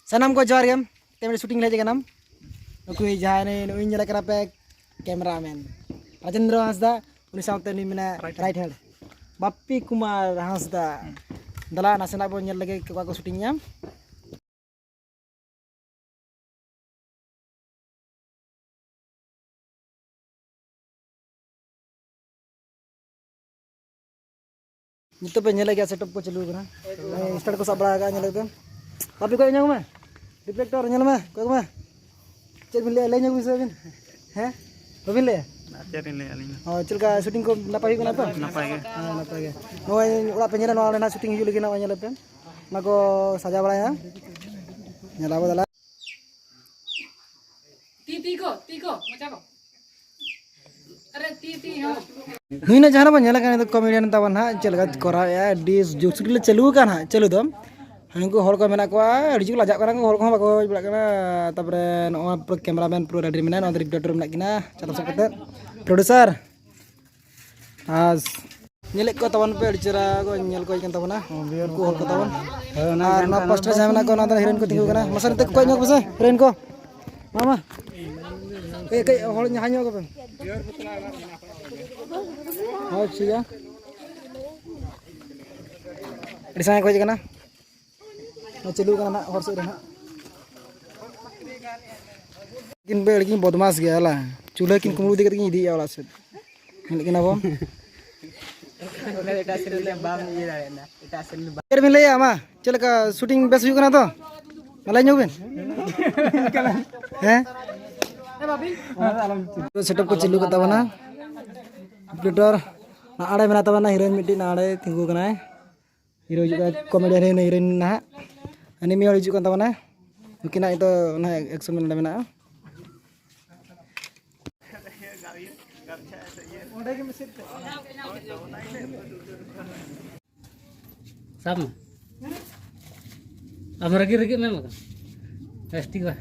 Sanam ko joar gam tembe shooting le janam nukui jahane nui nyala kena pe cameraman Rajendra Hasda uni sawte ni mina right hand Bappi Kumar Hasda dala nasena bo nyal lagi ko shooting nyam Nito pe nyala gya setup ko chalu kana start ko sabra ga nyala pe Bappi ko nyang ma reflector nyala ma ko ma cek bin le nyang bisa bin he babin le Ajarin le aling. oh chilka shooting ko napai ko na to Napai ge. napai ge no ora pe nyala no na shooting hiu lagi na nyala pe nako saja bala ya nyala ba dala Tiko, macam apa? Are ti ha. Nuina jahana ba nyala kan comedian tawan ha chelga kora ya dis juk shooting chalu kan ha chalu dom hanku hol ko mena ko aju lajak kan hol ko ba ko bila kana tapre no pro cameraman pro ready mena no director mena kina chala sakete producer as nyelek ko tawan pe dicera ko nyel ko ikan tawan ko hol ko tawan na poster jamana ko na heroin ko tinggu kana masa tek ko nyok basa heroin ko mama kayak hol nyanyo ko ben oh siya di sana ko kana nah celu kana hor se rena kin be kin bodmas gaya lah chula kin kumulu dikat kin idi ya wala set kin apa Eta asal le bam ye la na. Eta asal le. ker bin le ya ma chelaka shooting bes hu kana to malai nyobin eh setup ko celu kata bana computer na ade mena tabana heroin miti na ade tinggu kana hero juga comedian heroin na anime hol juga tabana mungkin itu na action mena mena Sama. Amar lagi memang kan. Pasti lah.